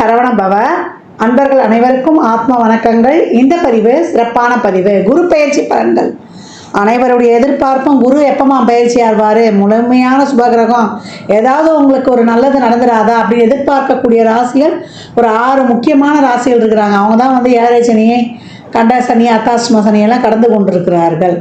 சரவண பவ. அன்பர்கள் அனைவருக்கும் ஆத்ம வணக்கங்கள். இந்த பதிவு சிறப்பான பதிவு. குரு பெயர்ச்சி பலன்கள். அனைவருடைய எதிர்பார்ப்பும் குரு எப்பமா பயிற்சி ஆழ்வார், முழுமையான சுபகிரகம், ஏதாவது உங்களுக்கு ஒரு நல்லது நடந்துடாதா அப்படின்னு எதிர்பார்க்கக்கூடிய ராசிகள் ஒரு 6 முக்கியமான ராசிகள் இருக்கிறாங்க. அவங்க தான் வந்து ஏழரை சனியை, கண்ட சனி, அத்தாஷ்டம சனியெல்லாம் கடந்து கொண்டிருக்கிறார்கள்.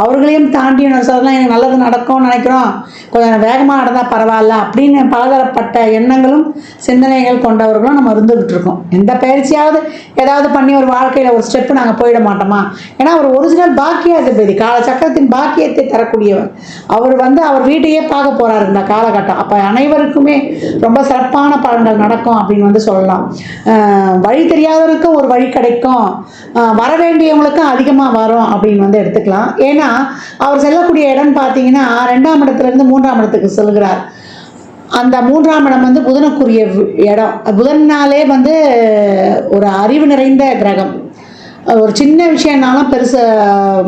அவர்களையும் தாண்டி சொல்லலாம், எனக்கு நல்லது நடக்கும்னு நினைக்கிறோம், கொஞ்சம் வேகமாக நடந்தால் பரவாயில்ல அப்படின்னு பலதரப்பட்ட எண்ணங்களும் சிந்தனைகள் கொண்டவர்களும் நம்ம இருந்துகிட்டு இருக்கோம். எந்த பயிற்சியாவது ஏதாவது பண்ணி ஒரு வாழ்க்கையில் ஒரு ஸ்டெப்பு நாங்கள் போயிட மாட்டோமா? ஏன்னா அவர் ஒரிஜினல் பாக்கியாதிபதி, காலச்சக்கரத்தின் பாக்கியத்தை தரக்கூடியவர். அவர் வந்து அவர் வீட்டையே பார்க்க போகிறாரு இந்த காலகட்டம். அப்போ அனைவருக்குமே ரொம்ப சிறப்பான பலன்கள் நடக்கும் அப்படின்னு வந்து சொல்லலாம். வழி தெரியாதவருக்கும் ஒரு வழி கிடைக்கும், வர வேண்டியவங்களுக்கும் அதிகமாக வரும் அப்படின்னு வந்து எடுத்துக்கலாம். ஏன்னா அவர் செல்லக்கூடிய இடம் பார்த்தீங்கன்னா 2ஆம் இடத்துலேருந்து 3ஆம் இடத்துக்கு செல்கிறார். அந்த 3ஆம் இடம் வந்து புதனுக்குரிய இடம். புதன்னாலே வந்து ஒரு அறிவு நிறைந்த கிரகம். ஒரு சின்ன விஷயம்னாலும் பெருசு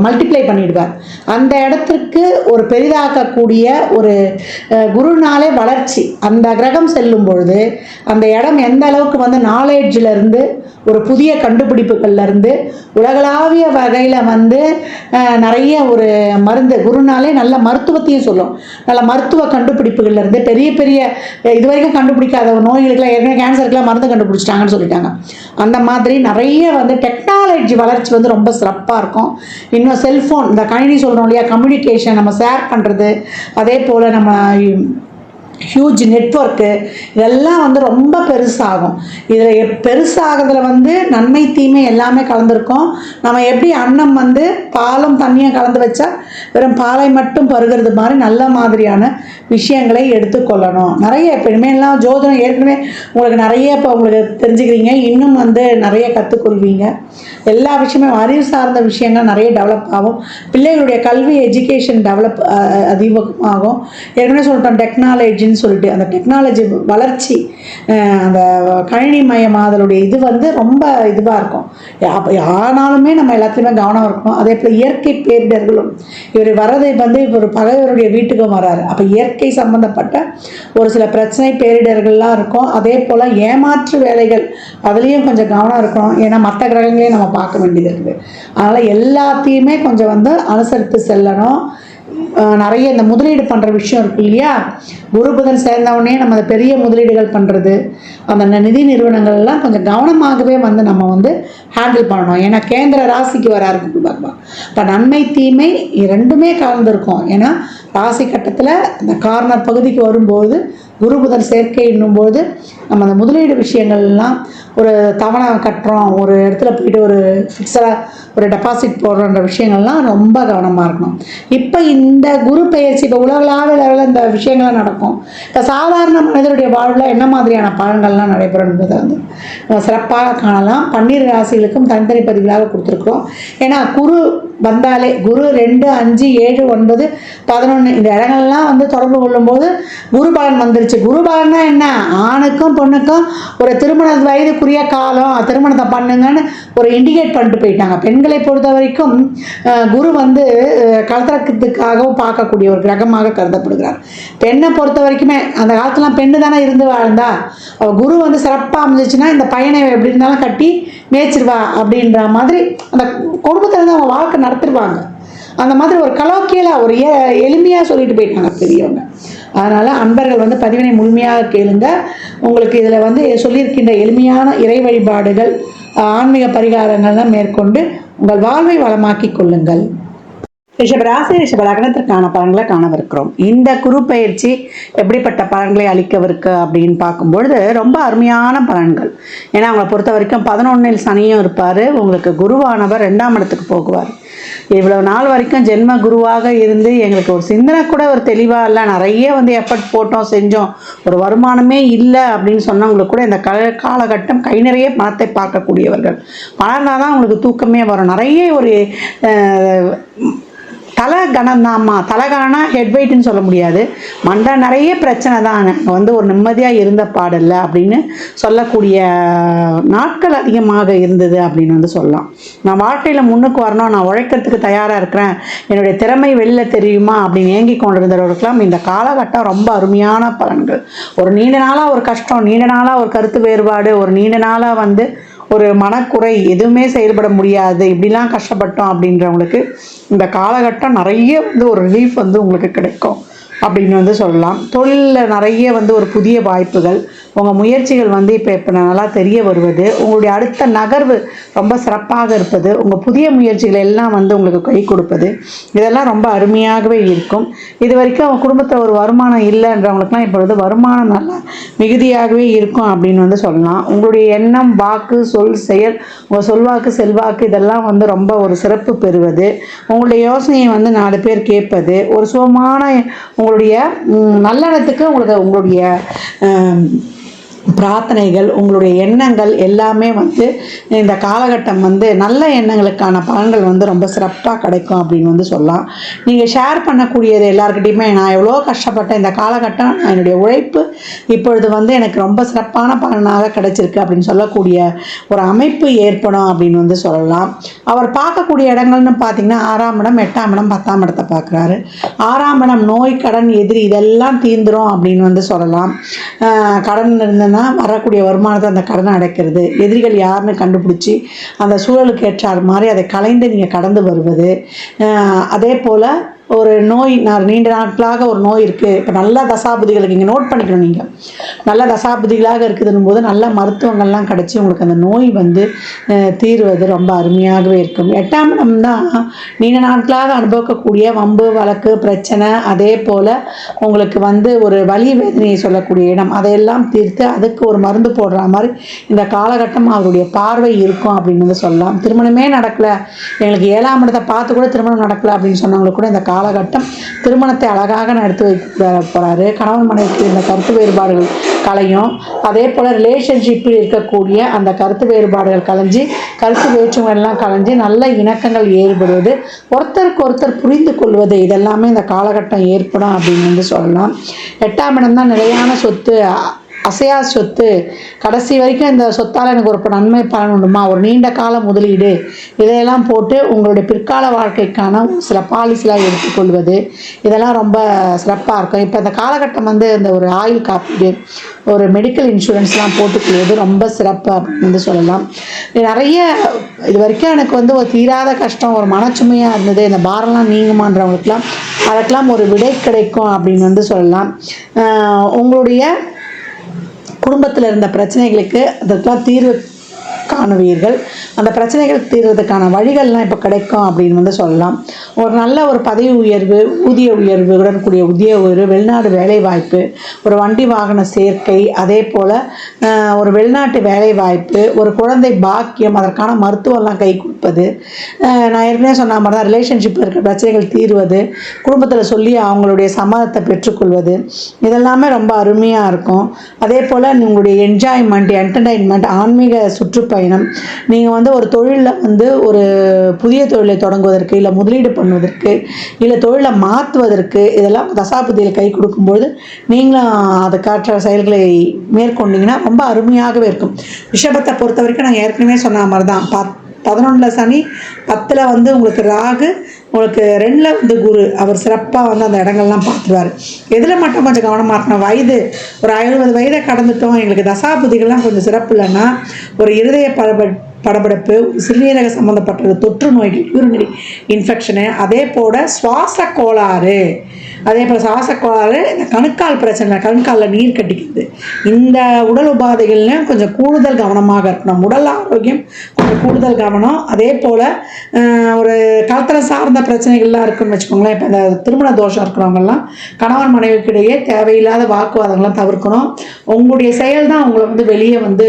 மல்டிப்ளை பண்ணிடுவார். அந்த இடத்திற்கு ஒரு பெரிதாக்கக்கூடிய ஒரு குருனாலே வளர்ச்சி. அந்த கிரகம் செல்லும் பொழுது அந்த இடம் எந்த அளவுக்கு வந்து நாலேஜிலேருந்து ஒரு புதிய கண்டுபிடிப்புகள்லேருந்து உலகளாவிய வகையில் வந்து நிறைய ஒரு மருந்து, குருனாலே நல்ல மருத்துவத்தையும் சொல்லும். நல்ல மருத்துவ கண்டுபிடிப்புகள்லேருந்து பெரிய பெரிய இதுவரைக்கும் கண்டுபிடிக்காத நோய்களுக்கெல்லாம், ஏற்கனவே கேன்சருக்கெல்லாம் மருந்து கண்டுபிடிச்சிட்டாங்கன்னு சொல்லிட்டாங்க. அந்த மாதிரி நிறைய வந்து டெக்னாலஜி வளர்ச்சி வந்து ரொம்ப சிறப்பாக இருக்கும். இன்னும் செல்ஃபோன், இந்த கணினி சொல்கிறோம் இல்லையா, கம்யூனிகேஷன், நம்ம ஷேர் பண்ணுறது, அதே போல் நம்ம ஹியூஜ் நெட்வொர்க்கு, இதெல்லாம் வந்து ரொம்ப பெருசாகும். இதில் பெருசாகிறதுல வந்து நன்மை தீமை எல்லாமே கலந்துருக்கும். நம்ம எப்படி அன்னம் வந்து பாலும் தண்ணியும் கலந்து வச்சா வெறும் பாலை மட்டும் பருகிறது மாதிரி நல்ல மாதிரியான விஷயங்களை எடுத்துக்கொள்ளணும். நிறைய இப்போ இனிமேலாம் ஜோதிடம் ஏற்கனவே உங்களுக்கு நிறைய இப்போ உங்களுக்கு தெரிஞ்சுக்கிறீங்க, இன்னும் வந்து நிறைய கற்றுக்கொள்வீங்க. எல்லா விஷயமே அறிவு சார்ந்த விஷயங்கள் நிறைய டெவலப் ஆகும். பிள்ளைகளுடைய கல்வி எஜுகேஷன் டெவலப் அதிகமாகும். ஏற்கனவே சொல்லிட்டோம் டெக்னாலஜின்னு சொல்லிட்டு, அந்த டெக்னாலஜி வளர்ச்சி, அந்த கணினி மயமாதலுடைய இது வந்து ரொம்ப இதுவாக இருக்கும். ஆனாலுமே நம்ம எல்லாத்துலேயுமே கவனம் இருக்கணும். அதே போல் இயற்கை பேரிடர்களும், இவர் வர்றதை வந்து ஒரு பகைவருடைய வீட்டுக்கும் வராரு. அப்போ இயற்கை சம்பந்தப்பட்ட ஒரு சில பிரச்சனை பேரிடர்கள்லாம் இருக்கும். அதே போல் ஏமாற்று வேலைகள், அதுலேயும் கொஞ்சம் கவனம் இருக்கணும். ஏன்னா மற்ற கிரகங்களையும் நம்ம பார்க்க வேண்டியது இருக்குது. அதனால் எல்லாத்தையுமே கொஞ்சம் வந்து அனுசரித்து செல்லணும். நிறைய இந்த முதலீடு பண்ணுற விஷயம் இருக்கு இல்லையா, குரு புதன் சேர்ந்தவுடனே நம்ம அந்த பெரிய முதலீடுகள் பண்ணுறது, அந்த நிதி நிறுவனங்கள்லாம் கொஞ்சம் கவனமாகவே வந்து நம்ம வந்து ஹேண்டில் பண்ணணும். ஏன்னா கேந்திர ராசிக்கு வராரு குரு பகவான். இப்போ நன்மை தீமை ரெண்டுமே கலந்துருக்கும். ஏன்னா ராசி கட்டத்தில் இந்த கார்னர் பகுதிக்கு வரும்போது குரு புதன் சேர்க்கை என்னும்போது நம்ம அந்த முதலீடு விஷயங்கள்லாம், ஒரு தவணை கட்டுறோம், ஒரு இடத்துல போயிட்டு ஒரு ஃபிக்ஸடாக ஒரு டெபாசிட் போடுறன்ற விஷயங்கள்லாம் ரொம்ப கவனமாக இருக்கணும். இப்போ இந்த குரு பெயர்ச்சி இப்போ உலகளாவிய லெவலில் இந்த விஷயங்கள்லாம் நடக்கும். இப்போ சாதாரண மனிதனுடைய வாழ்வில் என்ன மாதிரியான பலன்கள்லாம் நடைபெறும் என்பதை வந்து சிறப்பாக காணலாம். 12 ராசிகளுக்கும் தனித்தனி பதிவுகளாக கொடுத்துருக்குறோம். ஏன்னா குரு வந்தாலே குரு 2, 5, 7, 9, 11 இந்த இடங்கள்லாம் வந்து தொடர்பு கொள்ளும்போது குரு பலன் வந்துருச்சு. குரு பலன்னா என்ன, ஆணுக்கும் பொண்ணுக்கும் ஒரு திருமண வயதுக்குரிய காலம், திருமணத்தை பண்ணுங்கன்னு ஒரு இண்டிகேட் பண்ணிட்டு போயிட்டாங்க. பெண்களை பொறுத்த வரைக்கும் குரு வந்து கலத்திரத்துக்காகவும் பார்க்கக்கூடிய ஒரு கிரகமாக கருதப்படுகிறார். பெண்ணை பொறுத்த வரைக்குமே அந்த காலத்துலாம் பெண்ணு தானே இருந்து வாழ்ந்தா, குரு வந்து சிறப்பாக அமைஞ்சிச்சுன்னா இந்த பையனை எப்படி இருந்தாலும் கட்டி மேய்ச்சிருவா அப்படின்ற மாதிரி அந்த குடும்பத்தில் இருந்து அவங்க வாழ்க்கை நடத்திடுவாங்க. அந்த மாதிரி ஒரு கலோக்கியலாக ஒரு எளிமையாக சொல்லிட்டு போயிட்டாங்க பெரியவங்க. அதனால் அன்பர்கள் வந்து பதிவினை முழுமையாக கேளுங்க. உங்களுக்கு இதில் வந்து சொல்லியிருக்கின்ற எளிமையான இறை வழிபாடுகள், ஆன்மீக பரிகாரங்கள்லாம் மேற்கொண்டு உங்கள் வாழ்வை வளமாக்கி கொள்ளுங்கள். ரிஷபராசி ரிஷப லக்னத்திற்கான பலன்களை காணவிருக்கிறோம். இந்த குரு பயிற்சி எப்படிப்பட்ட பலன்களை அளிக்கவிருக்கு அப்படின்னு பார்க்கும்பொழுது ரொம்ப அருமையான பலன்கள். ஏன்னா அவங்களை பொறுத்த வரைக்கும் 11இல் சனியும் இருப்பார். உங்களுக்கு குருவானவர் 2ஆம் இடத்துக்கு போகுவார். இவ்வளோ நாள் வரைக்கும் ஜென்ம குருவாக இருந்து எங்களுக்கு ஒரு சிந்தனை கூட ஒரு தெளிவாக இல்லை, நிறைய வந்து எஃபர்ட் போட்டோம் செஞ்சோம், ஒரு வருமானமே இல்லை அப்படின்னு சொன்னவங்களுக்கு கூட இந்த காலகட்டம் கை நிறைய பணத்தை பார்க்கக்கூடியவர்கள். பணம்னா தான் உங்களுக்கு தூக்கமே வரும். நிறைய ஒரு தலைகணம் தான்மா. தலைகணம்னா ஹெட் வெயிட்னு சொல்ல முடியாது, மண்டை நிறைய பிரச்சனை தான், வந்து ஒரு நிம்மதியாக இருந்த பாடல்ல அப்படின்னு சொல்லக்கூடிய நாட்கள் அதிகமாக இருந்தது அப்படின்னு வந்து சொல்லலாம். நான் வாழ்க்கையில் முன்னுக்கு வரணும், நான் உழைக்கிறதுக்கு தயாராக இருக்கிறேன், என்னுடைய திறமை வெளியில் தெரியுமா அப்படின்னு ஏங்கி கொண்டிருந்தவர்களுக்கெல்லாம் இந்த காலகட்டம் ரொம்ப அருமையான பலன்கள். ஒரு நீண்ட நாளாக ஒரு கஷ்டம், நீண்ட நாளாக ஒரு கருத்து வேறுபாடு, ஒரு நீண்ட நாளாக வந்து ஒரு மனக்குறை, எதுவுமே செயல்பட முடியாது, இப்படிலாம் கஷ்டப்பட்டோம் அப்படின்றவங்களுக்கு இந்த காலகட்டம் நிறைய வந்து ஒரு ரிலீஃப் வந்து உங்களுக்கு கிடைக்கும் அப்படின்னு வந்து சொல்லலாம். தொழிலில் நிறைய வந்து ஒரு புதிய வாய்ப்புகள், உங்கள் முயற்சிகள் வந்து இப்போ நல்லா தெரிய வருவது, உங்களுடைய அடுத்த நகர்வு ரொம்ப சிறப்பாக இருப்பது, உங்கள் புதிய முயற்சிகள் எல்லாம் வந்து உங்களுக்கு கை கொடுப்பது, இதெல்லாம் ரொம்ப அருமையாகவே இருக்கும். இது வரைக்கும் அவங்க குடும்பத்தில் ஒரு வருமானம் இல்லைன்றவங்களுக்குலாம் இப்போ வந்து வருமானம் நல்லா மிகுதியாகவே இருக்கும் அப்படின்னு வந்து சொல்லலாம். உங்களுடைய எண்ணம், வாக்கு, சொல், செயல், உங்கள் சொல்வாக்கு, செல்வாக்கு இதெல்லாம் வந்து ரொம்ப ஒரு சிறப்பு பெறுவது, உங்களுடைய யோசனையை வந்து 4 பேர் கேட்பது, ஒரு சுகமான உங்களுடைய நல்லெண்ணத்துக்கு உங்களுடைய பிரார்த்தனைகள், உங்களுடைய எண்ணங்கள் எல்லாமே வந்து இந்த காலகட்டம் வந்து நல்ல எண்ணங்களுக்கான பலன்கள் வந்து ரொம்ப சிறப்பாக கிடைக்கும் அப்படின்னு வந்து சொல்லலாம். நீங்கள் ஷேர் பண்ணக்கூடியது எல்லாருக்கிட்டையுமே நான் எவ்வளோ கஷ்டப்பட்டேன், இந்த காலகட்டம் என்னுடைய உழைப்பு இப்பொழுது வந்து எனக்கு ரொம்ப சிறப்பான பலனாக கிடைச்சிருக்கு அப்படின்னு சொல்லக்கூடிய ஒரு அமைப்பு ஏற்படும் அப்படின்னு வந்து சொல்லலாம். அவர் பார்க்கக்கூடிய இடங்கள்னு பார்த்தீங்கன்னா 6ஆம் இடம், 8ஆம் இடம், 10ஆம் இடத்தை பார்க்குறாரு. 6ஆம் இடம் நோய், கடன், எதிரி இதெல்லாம் தீர்ந்துடும் அப்படின்னு வந்து சொல்லலாம். கடன் இருந்ததுன்னா வரக்கூடிய வருமானத்தை அந்த கடனை அடைக்கிறது, எதிரிகள் யாருன்னு கண்டுபிடிச்சி அந்த சூழலுக்கு ஏற்றார் மாதிரி அதை கலைந்து நீங்கள் கடந்து வருவது, அதே போல் ஒரு நோய், நான் நீண்ட நாட்களாக ஒரு நோய் இருக்குது, இப்போ நல்ல தசாபுதிகளுக்கு இங்கே நோட் பண்ணிக்கணும், நீங்கள் நல்ல தசாபுதிகளாக இருக்குதுன்னும் போது நல்ல மருத்துவங்கள்லாம் கிடச்சி உங்களுக்கு அந்த நோய் வந்து தீர்வது ரொம்ப அருமையாகவே இருக்கும். 8ஆம் இடம் தான் நீண்ட நாட்களாக அனுபவிக்கக்கூடிய வம்பு, வழக்கு, பிரச்சனை, அதே போல் உங்களுக்கு வந்து ஒரு வலி வேதனையை சொல்லக்கூடிய இடம், அதையெல்லாம் தீர்த்து அதுக்கு ஒரு மருந்து போடுற மாதிரி இந்த காலகட்டம் அவருடைய பார்வை இருக்கும் அப்படின்னு வந்து சொல்லலாம். திருமணமே நடக்கலை, எங்களுக்கு 7ஆம் இடத்தை பார்த்து கூட திருமணம் நடக்கலை அப்படின்னு சொன்னவங்களுக்கு கூட இந்த காலகட்டம் திருமணத்தை அழகாக நடத்தி வைக்க போகிறாரு. கணவன் மனைவிக்கு இந்த கருத்து வேறுபாடுகள் கலையும், அதே போல் ரிலேஷன்ஷிப்பில் இருக்கக்கூடிய அந்த கருத்து வேறுபாடுகள் கலைஞ்சி, கருத்து வேற்றுமையெல்லாம் கலைஞ்சி நல்ல இணக்கங்கள் ஏற்படுவது, ஒருத்தருக்கு ஒருத்தர் புரிந்து கொள்வது, இதெல்லாமே இந்த காலகட்டம் ஏற்படும் அப்படின்னு வந்து சொல்லலாம். 8ஆம் இடம் தான் நிலையான சொத்து, அசையா சொத்து, கடைசி வரைக்கும் இந்த சொத்தால் எனக்கு ஒரு நன்மை பலன் உண்டுமா, ஒரு நீண்ட கால முதலீடு, இதையெல்லாம் போட்டு உங்களுடைய பிற்கால வாழ்க்கைக்கான சில பாலிசிலாம் எடுத்துக்கொள்வது, இதெல்லாம் ரொம்ப சிறப்பாக இருக்கும். இப்போ இந்த காலகட்டம் வந்து இந்த ஒரு ஆயுள் காப்பீடு, ஒரு மெடிக்கல் இன்சூரன்ஸ்லாம் போட்டுக்கொள்வது ரொம்ப சிறப்பு அப்படின்னு வந்து சொல்லலாம். நிறைய இது வரைக்கும் எனக்கு வந்து ஒரு தீராத கஷ்டம், ஒரு மனச்சுமையாக இருந்தது, இந்த பாரம்லாம் நீங்குமான்றவங்களுக்குலாம் அதுக்கெல்லாம் ஒரு விடை கிடைக்கும் அப்படின்னு வந்து சொல்லலாம். உங்களுடைய குடும்பத்தில் இருந்த பிரச்சனைகளுக்கு அதற்கெல்லாம் தீர்வு காணுவீர்கள். அந்த பிரச்சனைகள் தீர்வதற்கான வழிகள்லாம் இப்போ கிடைக்கும் அப்படின்னு வந்து சொல்லலாம். ஒரு நல்ல ஒரு பதவி உயர்வு, ஊதிய உயர்வுடன் கூடிய ஊதிய உயர்வு, வெளிநாடு வேலைவாய்ப்பு, ஒரு வண்டி வாகன சேர்க்கை, அதே போல் ஒரு வெளிநாட்டு வேலைவாய்ப்பு, ஒரு குழந்தை பாக்கியம், அதற்கான மருத்துவம்லாம் கை கொடுப்பது, நான் ஏற்கனவே சொன்ன மாதிரி தான் ரிலேஷன்ஷிப்பில் இருக்கிற பிரச்சனைகள் தீர்வது, குடும்பத்தில் சொல்லி அவங்களுடைய சம்மதத்தை பெற்றுக்கொள்வது, இதெல்லாமே ரொம்ப அருமையாக இருக்கும். அதே போல் உங்களுடைய என்ஜாய்மெண்ட், என்டர்டெயின்மெண்ட், ஆன்மீக சுற்றுப்பயணம், நீங்கள் வந்து ஒரு தொழிலில் வந்து ஒரு புதிய தொழிலை தொடங்குவதற்கு, இல்லை முதலீடு பண்ணுவதற்கு, இல்லை தொழிலை மாற்றுவதற்கு, இதெல்லாம் தசாபுதியில் கை கொடுக்கும்பொழுது நீங்களும் அதுக்காற்ற செயல்களை மேற்கொண்டீங்கன்னா ரொம்ப அருமையாகவே இருக்கும். ரிஷபத்தை பொறுத்த வரைக்கும் நான் ஏற்கனவே சொன்ன மாதிரி தான், 11ல் சனி, 10ல் வந்து உங்களுக்கு ராகு, உங்களுக்கு 2ல் வந்து குரு, அவர் சிறப்பாக வந்து அந்த இடங்கள்லாம் பார்த்துருவார். எதில் மட்டும் கொஞ்சம் கவனமாக இருக்கணும், வயது ஒரு 50 வயதை கடந்துட்டோம், எங்களுக்கு தசாபுதிகள்லாம் கொஞ்சம் சிறப்பு இல்லைன்னா ஒரு இருதய படபடப்பு, சிறுநீரக சம்மந்தப்பட்டது, தொற்று நோய்கள், யூரினரி இன்ஃபெக்ஷனு, அதே போல் சுவாச கோளாறு, அதே போல் சுவாச கோளாறு, இந்த கணுக்கால் பிரச்சனை, கணுக்காலில் நீர் கட்டிக்கிறது, இந்த உடல் உபாதைகள்லையும் கொஞ்சம் கூடுதல் கவனமாக இருக்கணும். உடல் ஆரோக்கியம் கொஞ்சம் கூடுதல் கவனம். அதே போல் ஒரு களத்தில் சார்ந்த பிரச்சனைகள்லாம் இருக்குன்னு வச்சுக்கோங்களேன். இப்போ இந்த திருமண தோஷம் இருக்கிறவங்கெல்லாம் கணவன் மனைவிக்கிடையே தேவையில்லாத வாக்குவாதங்கள்லாம் தவிர்க்கணும். உங்களுடைய செயல் தான் உங்களை வந்து வெளியே வந்து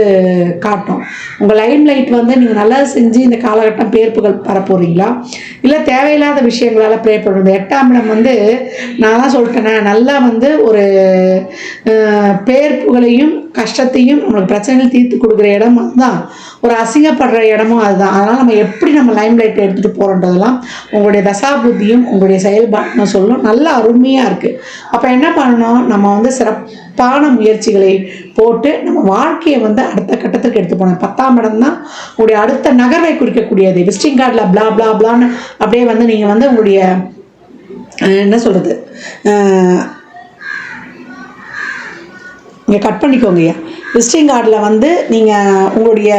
காட்டும். உங்கள் லைம் லைட் வந்து நீங்கள் நல்லா செஞ்சு இந்த காலகட்டம் பேர்ப்புகள் பரப்போறீங்களா, இல்லை தேவையில்லாத விஷயங்களால் ப்ரே பண்ணுறது? 8ஆம் இடம் வந்து நான் தான் சொல்லிட்டேனே, நல்லா வந்து ஒரு பேர்ப்புகளையும் கஷ்டத்தையும் நம்மளுக்கு பிரச்சனைகள் தீர்த்து கொடுக்குற இடம் அதுதான். ஒரு அசிங்கப்படுற இடமும் அதுதான். அதனால் நம்ம எப்படி நம்ம லைம் லைட் எடுத்துகிட்டு போகிறோன்றதெல்லாம் உங்களுடைய தசாபுத்தியும் உங்களுடைய செயல்பாட்டுன்னு சொல்லணும். நல்ல அருமையாக இருக்குது. அப்போ என்ன பண்ணணும், நம்ம வந்து சிறப்பான முயற்சிகளை போட்டு நம்ம வாழ்க்கையை வந்து அடுத்த கட்டத்துக்கு எடுத்து போனோம். 10ஆம் இடம் தான் உங்களுடைய அடுத்த நகர்வை குறிக்கக்கூடியது. விசிட்டிங் கார்டில் ப்ளா ப்ளா ப்ளான்னு அப்படியே வந்து நீங்கள் வந்து உங்களுடைய என்ன சொல்கிறது, நீங்கள் கட் பண்ணிக்கோங்க ஐயா. விசிட்டிங் கார்டில் வந்து நீங்கள் உங்களுடைய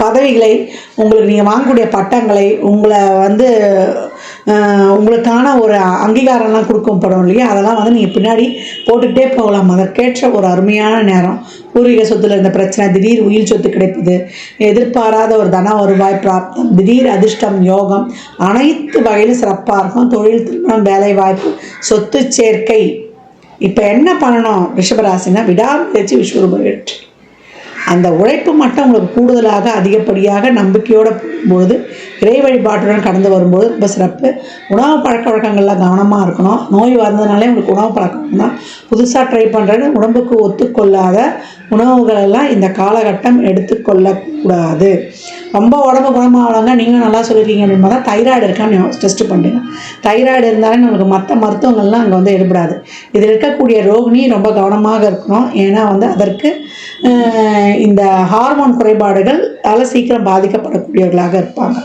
பதவிகளை, உங்களுக்கு நீங்கள் வாங்கக்கூடிய பட்டங்களை, உங்களை வந்து உங்களுக்கான ஒரு அங்கீகாரம்லாம் கொடுக்கப்படும் இல்லையா, அதெல்லாம் வந்து நீங்கள் பின்னாடி போட்டுக்கிட்டே போகலாம். அதற்கேற்ற ஒரு அருமையான நேரம். பூர்வீக சொத்தில் இருந்த பிரச்சனை, திடீர் உயிர் சொத்து கிடைப்பது, எதிர்பாராத ஒரு தன வருவாய் பிராப்தம், திடீர் அதிர்ஷ்டம், யோகம், அனைத்து வகையிலும் சிறப்பாக இருக்கும். தொழில், திருமணம், வேலை வாய்ப்பு, சொத்து சேர்க்கை. இப்போ என்ன பண்ணணும் ரிஷபராசினா, விடாமுயற்சி விஸ்வரூப வெற்றி. அந்த உழைப்பு மட்டும் உங்களுக்கு கூடுதலாக அதிகப்படியாக நம்பிக்கையோடு போகும்போது, இறை வழிபாட்டுடன் கடந்து வரும்போது ரொம்ப சிறப்பு. உணவு பழக்க வழக்கங்கள்லாம் கவனமாக இருக்கணும். நோய் வந்ததுனாலே உங்களுக்கு உணவு பழக்கம் தான். புதுசாக ட்ரை பண்ணுறது, உடம்புக்கு ஒத்துக்கொள்ளாத உணவுகளெல்லாம் இந்த காலகட்டம் எடுத்துக்கொள்ளக்கூடாது. ரொம்ப உடம்பு குணமாகலங்க, நீங்களும் நல்லா சொல்லியிருக்கீங்க அப்படின்னா தான் தைராய்டு இருக்கான்னு டெஸ்ட்டு பண்ணுங்க. தைராய்டு இருந்தாலே நம்மளுக்கு மற்ற மருத்துவங்கள்லாம் அங்கே வந்து எடுபடாது. இதில் இருக்கக்கூடிய ரோகிணி ரொம்ப கவனமாக இருக்கணும். ஏன்னா வந்து அதற்கு இந்த ஹார்மோன் குறைபாடுகள் அதில் சீக்கிரம் பாதிக்கப்படக்கூடியவர்களாக இருப்பாங்க.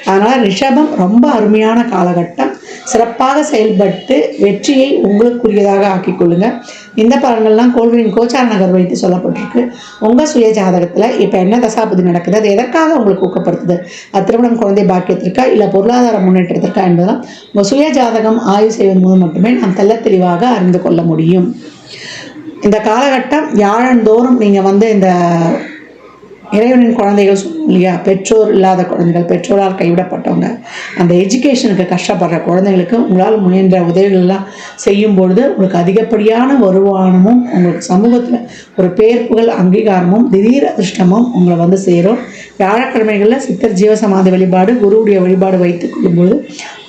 அதனால் ரிஷபம் ரொம்ப அருமையான காலகட்டம். சிறப்பாக செயல்பட்டு வெற்றியை உங்களுக்குரியதாக ஆக்கிக்கொள்ளுங்கள். இந்த பலன்கள்லாம் கோள்களின் கோச்சார நகர் வைத்து சொல்லப்பட்டிருக்கு. உங்கள் சுய ஜாதகத்தில் இப்போ என்ன தசாபதி நடக்குது, அது எதற்காக உங்களுக்கு ஊக்கப்படுத்துது, அது திருமணம், குழந்தை பாக்கியத்திற்கா இல்லை பொருளாதார முன்னேற்றத்திற்கா என்பதெல்லாம் உங்கள் சுய ஜாதகம் ஆய்வு செய்வதன் மூலம் மட்டுமே நாம் தெள்ள தெளிவாக அறிந்து கொள்ள முடியும். இந்த காலகட்டம் வியாழந்தோறும் நீங்கள் வந்து இந்த இறைவனின் குழந்தைகள் சொல்லணும் இல்லையா, பெற்றோர் இல்லாத குழந்தைகள், பெற்றோரால் கைவிடப்பட்டவங்க, அந்த எஜுகேஷனுக்கு கஷ்டப்படுற குழந்தைங்களுக்கு உங்களால் முயன்ற உதவிகள்லாம் செய்யும்பொழுது உங்களுக்கு அதிகப்படியான வருமானமும், உங்களுக்கு சமூகத்தில் ஒரு பேர்ப்புகள், அங்கீகாரமும், திடீர் அதிர்ஷ்டமும் உங்களை வந்து சேரும். வியாழக்கிழமைகளில் சித்தர் ஜீவசமாதி வழிபாடு, குருவுடைய வழிபாடு வைத்துக் கொள்ளும்போது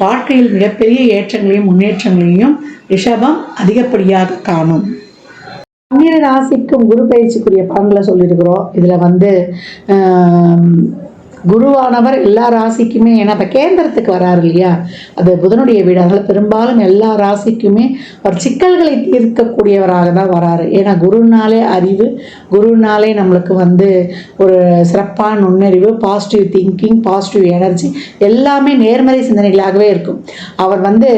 வாழ்க்கையில் மிகப்பெரிய ஏற்றங்களையும் முன்னேற்றங்களையும் ரிஷபம் அதிகப்படியாக காணும். 12 ராசிக்கும் குரு பயிற்சிக்குரிய பலன்களை சொல்லியிருக்கிறோம். இதில் வந்து குருவானவர் எல்லா ராசிக்குமே, ஏன்னா இப்போ கேந்திரத்துக்கு வராரு இல்லையா, அது புதனுடைய வீடு. அதனால் பெரும்பாலும் எல்லா ராசிக்குமே ஒரு சிக்கல்களை தீர்க்கக்கூடியவராக தான் வராரு. ஏன்னா குருனாலே அறிவு, குருனாலே நம்மளுக்கு வந்து ஒரு சிறப்பான நுண்ணறிவு, பாசிட்டிவ் திங்கிங், பாசிட்டிவ் எனர்ஜி, எல்லாமே நேர்மறை சிந்தனைகளாகவே இருக்கும். அவர் வந்து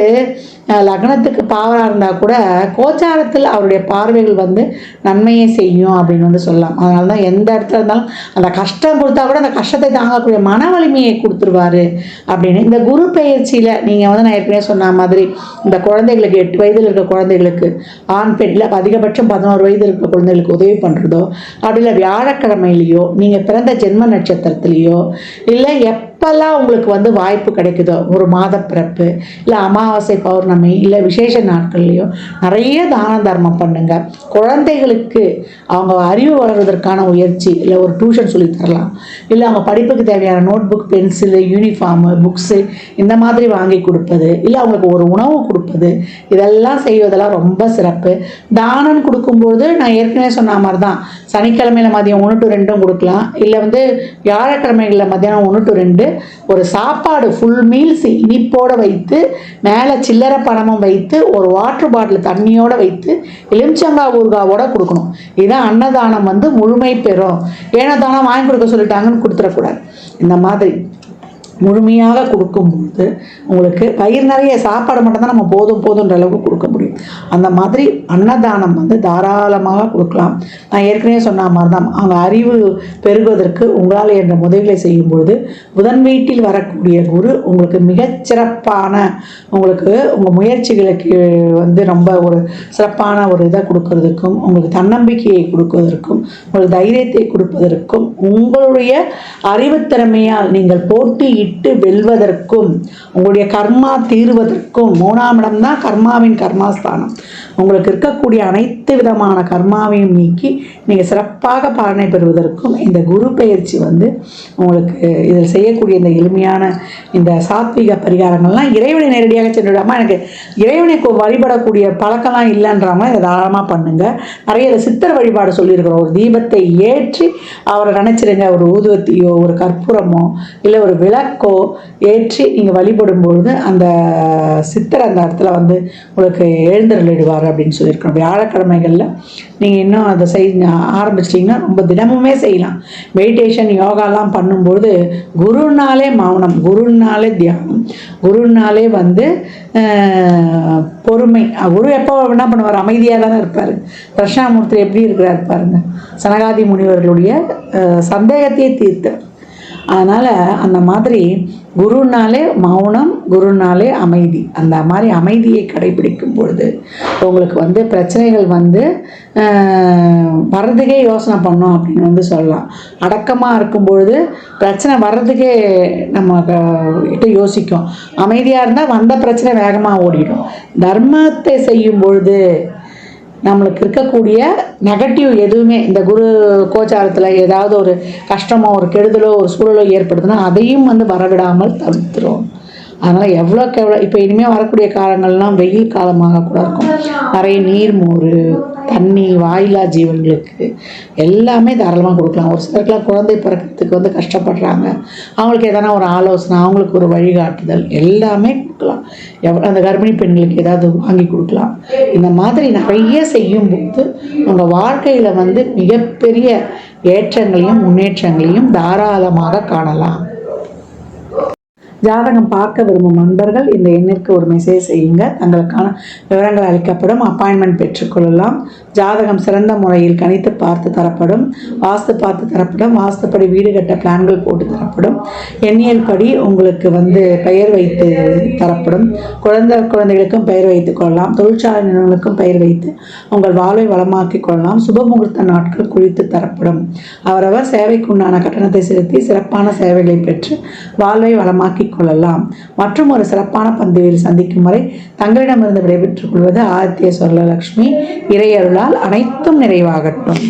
லக்னத்துக்கு பாவராக இருந்தால் கூட கோச்சாரத்தில் அவருடைய பார்வைகள் வந்து நன்மையை செய்யும் அப்படின்னு வந்து சொல்லலாம். அதனால தான் எந்த இடத்துல இருந்தாலும் அந்த கஷ்டம் கொடுத்தா கூட அந்த கஷ்டத்தை தாங்கக்கூடிய மன வலிமையை கொடுத்துருவாரு அப்படின்னு. இந்த குரு பயிற்சியில் நீங்கள் வந்து நான் ஏற்கனவே சொன்ன மாதிரி இந்த குழந்தைகளுக்கு 8 வயதில் இருக்க குழந்தைகளுக்கு, ஆண் பெண் இல்லை அதிகபட்சம் 11 வயது இருக்கிற குழந்தைகளுக்கு உதவி பண்ணுறதோ, அப்படி இல்லை வியாழக்கிழமையிலையோ, நீங்கள் பிறந்த ஜென்ம நட்சத்திரத்துலேயோ, இல்லை எப்பெல்லாம் உங்களுக்கு வந்து வாய்ப்பு கிடைக்குதோ, ஒரு மாத பிறப்பு இல்லை அமாவாசை, பௌர்ணமி இல்லை விசேஷ நாட்கள்லையோ நிறைய தான தர்மம் பண்ணுங்க. குழந்தைகளுக்கு அவங்க அறிவு வளர்வதற்கான முயற்சி, இல்லை ஒரு டியூஷன் சொல்லி தரலாம், இல்லை அவங்க படிப்புக்கு தேவையான note book, pencil, uniform, books இந்த மாதிரி வாங்கி கொடுப்பது, இல்லை அவங்களுக்கு ஒரு உணவு கொடுப்பது, இதெல்லாம் செய்வதெல்லாம் ரொம்ப சிறப்பு. தானம் கொடுக்கும்போது நான் ஏற்கனவே சொன்ன மாதிரி தான், சனிக்கிழமையில் மதியம் 1 to 2 கொடுக்கலாம், இல்லை வந்து வியாழக்கிழமைகளில் மதியானம் 1 to 2 ஒரு சாப்பாடு ஃபுல் மீல்ஸ் இனிப்போடு வைத்து, மேலே சில்லறை பணமும் வைத்து, ஒரு வாட்டர் பாட்டில் தண்ணியோடு வைத்து, எலுமிச்சங்காய் ஊறுகாவோட கொடுக்கணும். இதுதான் அன்னதானம் வந்து முழுமை பெறும். ஏன்னா தானம் வாங்கி கொடுக்க சொல்லிட்டாங்கன்னு கொடுத்துடக்கூடாது. இந்த மாதிரி முழுமையாக கொடுக்கும்போது உங்களுக்கு வயிறு நிறைய சாப்பாடு மட்டும்தான் நம்ம போதுன்ற அளவுக்கு கொடுக்க முடியும். அந்த மாதிரி அன்னதானம் வந்து தாராளமாக கொடுக்கலாம். நான் ஏற்கனவே சொன்ன மாதிரி தான், அவங்க அறிவு பெருகுவதற்கு உங்களால் என்ற உதவிகளை செய்யும்பொழுது புதன் வீட்டில் வரக்கூடிய குரு உங்களுக்கு மிகச்சிறப்பான, உங்களுக்கு உங்கள் முயற்சிகளுக்கு வந்து ரொம்ப ஒரு சிறப்பான ஒரு இதை கொடுக்கறதுக்கும், உங்களுக்கு தன்னம்பிக்கையை கொடுப்பதற்கும், உங்களுக்கு தைரியத்தை கொடுப்பதற்கும், உங்களுடைய அறிவுத்திறமையால் நீங்கள் போட்டியிட்டு வெல்வதற்கும், உங்களுடைய கர்மா தீர்வதற்கும், 3ஆம் இடம் தான் கர்மாவின் கர்மாஸ்தானம். உங்களுக்கு இருக்கக்கூடிய அனைத்து விதமான கர்மாவையும் நீக்கி நீங்கள் சிறப்பாக பலனை பெறுவதற்கும் இந்த குரு பயிற்சி வந்து உங்களுக்கு இதில் செய்யக்கூடிய இந்த எளிமையான இந்த சாத்வீக பரிகாரங்கள்லாம் இறைவனை நேரடியாக சென்றுவிடாமல் எனக்கு இறைவனை வழிபடக்கூடிய பழக்கம்லாம் இல்லைன்றவங்க இதை தாராளமாக பண்ணுங்கள். நிறைய சித்தர் வழிபாடு சொல்லியிருக்கிறோம். ஒரு தீபத்தை ஏற்றி அவரை நினச்சிருங்க. ஒரு ஊதுவத்தியோ ஒரு கற்பூரமோ இல்லை ஒரு விளக்கோ ஏற்றி நீங்கள் வழிபடும் பொழுது அந்த சித்தர் அந்த இடத்துல வந்து உங்களுக்கு எழுந்தருளிடுவார் அப்படின்னு சொல்லியிருக்கோம். வியாழக்கிழமைகளில் நீங்கள் இன்னும் அதை ஆரம்பிச்சிட்டிங்கன்னா ரொம்ப தினமுமே செய்யலாம். மெடிடேஷன் யோகாலாம் பண்ணும்போது குருனாலே மௌனம், குருனாலே தியானம், குருனாலே வந்து பொறுமை. குரு எப்போ என்ன பண்ணுவார்? அமைதியாக தானே இருப்பார். தட்சிணாமூர்த்தி எப்படி இருக்கிறார் பாருங்க. சனகாதி முனிவர்களுடைய சந்தேகத்தையே தீர்த்தார். அதனால் அந்த மாதிரி குருனாலே மௌனம், குருனாலே அமைதி. அந்த மாதிரி அமைதியை கடைபிடிக்கும் பொழுது உங்களுக்கு வந்து பிரச்சனைகள் வந்து வர்றதுக்கே யோசனை பண்ணோம் அப்படின்னு வந்து சொல்லலாம். அடக்கமாக இருக்கும் பொழுது பிரச்சனை வர்றதுக்கே நம்ம கிட்ட யோசிக்கும். அமைதியாக இருந்தால் வந்த பிரச்சனை வேகமாக ஓடிடும். தர்மத்தை செய்யும் பொழுது நம்மளுக்கு இருக்கக்கூடிய நெகட்டிவ் எதுவுமே இந்த குரு கோச்சாரத்தில் ஏதாவது ஒரு கஷ்டமோ ஒரு கெடுதலோ ஒரு சூழலோ ஏற்படுதுன்னா அதையும் வந்து வரவிடாமல் தவிர்த்துரும். அதனால் எவ்வளோக்கு எவ்வளோ இப்போ இனிமேல் வரக்கூடிய காலங்கள்லாம் வெயில் காலமாக கூட இருக்கும். நிறைய நீர், மோர், தண்ணி, வாயிலா ஜீவன்களுக்கு எல்லாமே தாராளமாக கொடுக்கலாம். ஒரு சிலருக்குலாம் குழந்தை பிறக்கிறதுக்கு வந்து கஷ்டப்படுறாங்க. அவங்களுக்கு எதனா ஒரு ஆலோசனை, அவங்களுக்கு ஒரு வழிகாட்டுதல் எல்லாமே கொடுக்கலாம். அந்த கர்ப்பிணி பெண்களுக்கு ஏதாவது வாங்கி கொடுக்கலாம். இந்த மாதிரி நிறைய செய்யும்போது உங்கள் வாழ்க்கையில் வந்து மிகப்பெரிய ஏற்றங்களையும் முன்னேற்றங்களையும் தாராளமாக காணலாம். ஜாதகம் பார்க்க விரும்பும் நண்பர்கள் இந்த எண்ணிற்கு ஒரு மெசேஜ் செய்யுங்க. தங்களுக்கான விவரங்கள் அளிக்கப்படும். அப்பாயின்மெண்ட் பெற்றுக்கொள்ளலாம். ஜாதகம் சிறந்த முறையில் கணித்து பார்த்து தரப்படும். வாஸ்து பார்த்து தரப்படும். வாஸ்துப்படி வீடு கட்ட பிளான்கள் போட்டு தரப்படும். எண்ணியல் படி உங்களுக்கு வந்து பெயர் வைத்து தரப்படும். குழந்தைகளுக்கும் பெயர் வைத்துக் கொள்ளலாம். தொழிற்சாலை நிறுவனங்களுக்கும் பெயர் வைத்து உங்கள் வாழ்வை வளமாக்கிக் கொள்ளலாம். சுபமுகூர்த்த நாட்கள் குறித்து தரப்படும். அவரவர் சேவைக்குண்டான கட்டணத்தை செலுத்தி சிறப்பான சேவைகளை பெற்று வாழ்வை வளமாக்கி கொள்ளலாம். மற்றும் ஒரு சிறப்பான பந்தியில் சந்திக்கும் வரை தங்களிடமிருந்து விடைபெற்றுக் கொள்வது ஆதித்ய சொர்ணலக்ஷ்மி. இறையருளால் அனைத்தும் நிறைவாகட்டும்.